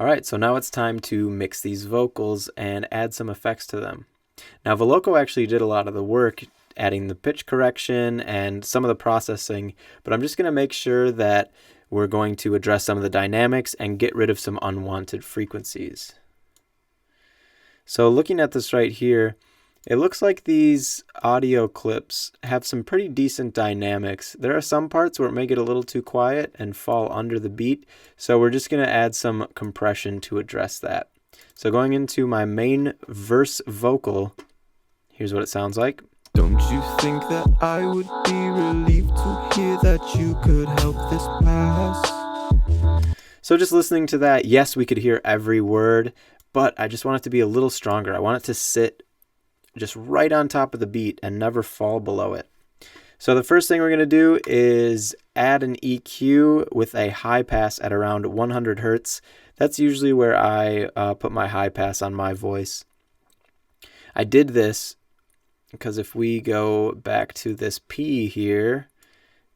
All right, so now it's time to mix these vocals and add some effects to them. Now, Voloco actually did a lot of the work, adding the pitch correction and some of the processing, but I'm just going to make sure that we're going to address some of the dynamics and get rid of some unwanted frequencies. So looking at this right here, it looks like these audio clips have some pretty decent dynamics. There are some parts where it may get a little too quiet and fall under the beat, so we're just going to add some compression to address that. So going into my main verse vocal, here's what it sounds like. Don't you think that I would be relieved to hear that you could help this pass? So just listening to that, yes, we could hear every word, but I just want it to be a little stronger. I want it to sit just right on top of the beat and never fall below it. So the first thing we're going to do is add an EQ with a high pass at around 100 hertz. That's usually where I put my high pass on my voice. I did this because if we go back to this P here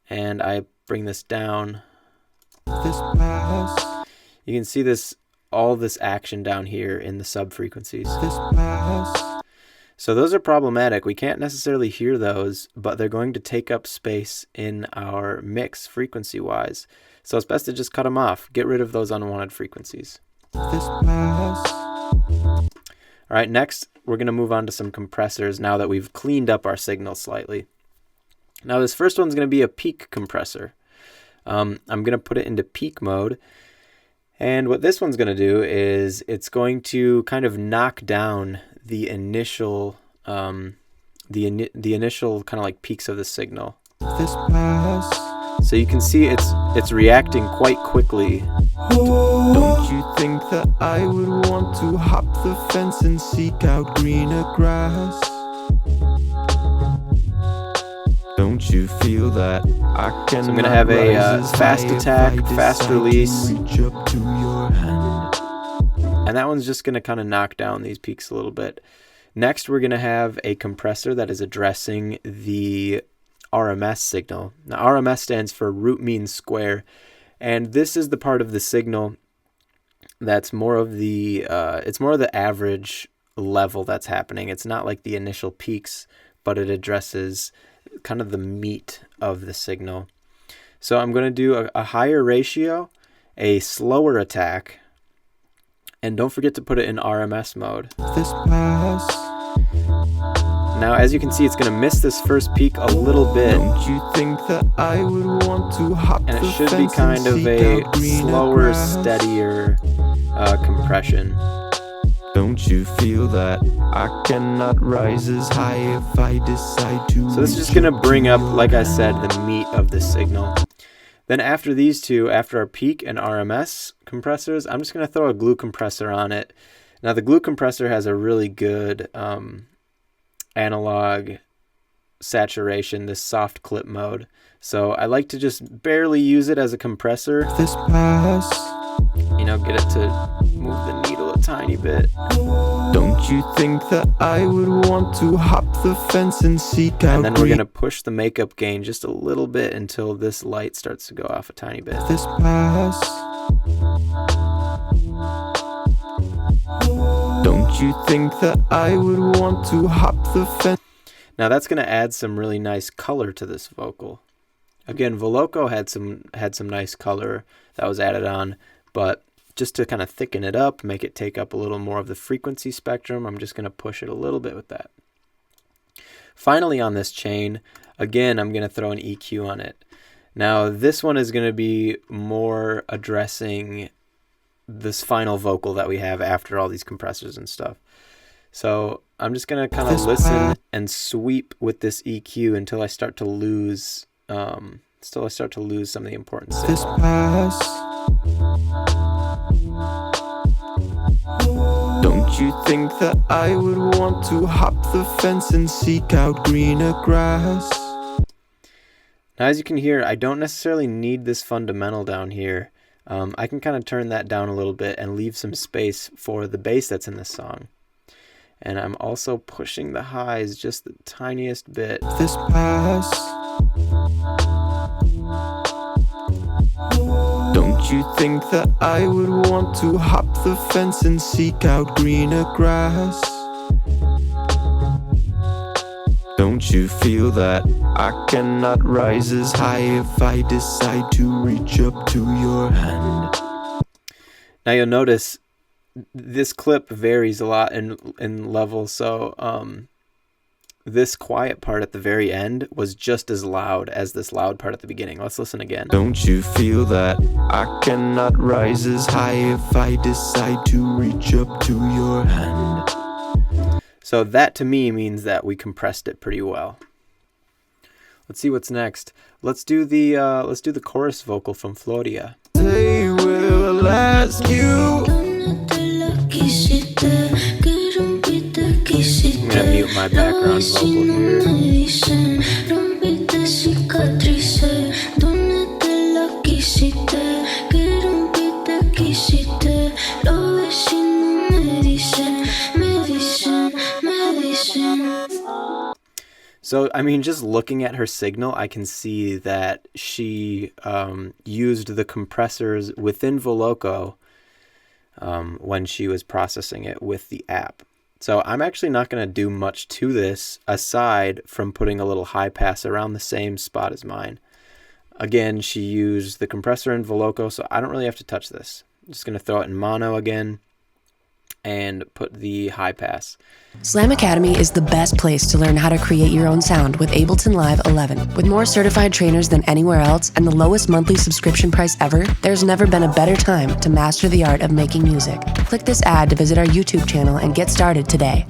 and I bring this down, This pass, you can see all this action down here in the sub frequencies. this pass. So those are problematic. We can't necessarily hear those, but they're going to take up space in our mix frequency-wise. So it's best to just cut them off. Get rid of those unwanted frequencies. This pass. All right, next we're going to move on to some compressors now that we've cleaned up our signal slightly. Now this first one's going to be a peak compressor. I'm going to put it into peak mode. And what this one's going to do is it's going to kind of knock down the initial the initial kind of like peaks of the signal. This pass. So you can see it's reacting quite quickly. Don't you think that I would want to hop the fence and seek out greener grass? Don't you feel that I can? So I'm going to have a fast attack, fast release. Reach up to your hand. And that one's just going to kind of knock down these peaks a little bit. Next, we're going to have a compressor that is addressing the RMS signal. Now, RMS stands for root mean square. And this is the part of the signal that's more of the, it's more of the average level that's happening. It's not like the initial peaks, but it addresses kind of the meat of the signal. So I'm going to do a higher ratio, a slower attack, and don't forget to put it in RMS mode. This pass. Now, as you can see, it's going to miss this first peak a little bit, Don't you think that I would want to hop and it the should be fence kind and of seek a out greener slower, grass? steadier compression. Don't you feel that I cannot rise as high if I decide to? So this is just going to bring up, like I said, the meat of the signal. Then after these two, after our peak and RMS compressors, I'm just going to throw a glue compressor on it. Now the glue compressor has a really good analog saturation, this soft clip mode. So I like to just barely use it as a compressor. This pass. You know, get it to move the needle a tiny bit. Don't you think that I would want to hop the fence and seek out? And then we're going to push the makeup gain just a little bit until this light starts to go off a tiny bit. This pass. Don't you think that I would want to hop the fence? Now that's going to add some really nice color to this vocal. Again, Voloco had some nice color that was added on, but just to kind of thicken it up, make it take up a little more of the frequency spectrum, I'm just going to push it a little bit with that. Finally on this chain, again, I'm going to throw an EQ on it. Now this one is going to be more addressing this final vocal that we have after all these compressors and stuff. So I'm just going to kind of listen and sweep with this EQ until I start to lose some of the important This signal. pass. Don't you think that I would want to hop the fence and seek out greener grass? Now, as you can hear, I don't necessarily need this fundamental down here. I can kind of turn that down a little bit and leave some space for the bass that's in this song. And I'm also pushing the highs just the tiniest bit. This pass. Don't you think that I would want to hop the fence and seek out greener grass? Don't you feel that I cannot rise as high if I decide to reach up to your hand? Now you'll notice this clip varies a lot in level, so this quiet part at the very end was just as loud as this loud part at the beginning. Let's listen again. Don't you feel that I cannot rise as high if I decide to reach up to your hand? So that to me means that we compressed it pretty well. Let's see what's next. Let's do the chorus vocal from Floria. They will ask you. I'm gonna mute my background vocal here. So, I mean, just looking at her signal, I can see that she used the compressors within Voloco when she was processing it with the app. So I'm actually not going to do much to this aside from putting a little high pass around the same spot as mine. Again, she used the compressor in Voloco, so I don't really have to touch this. I'm just going to throw it in mono again and put the high pass. Slam Academy is the best place to learn how to create your own sound with Ableton Live 11. With more certified trainers than anywhere else and the lowest monthly subscription price ever, there's never been a better time to master the art of making music. Click this ad to visit our YouTube channel and get started today.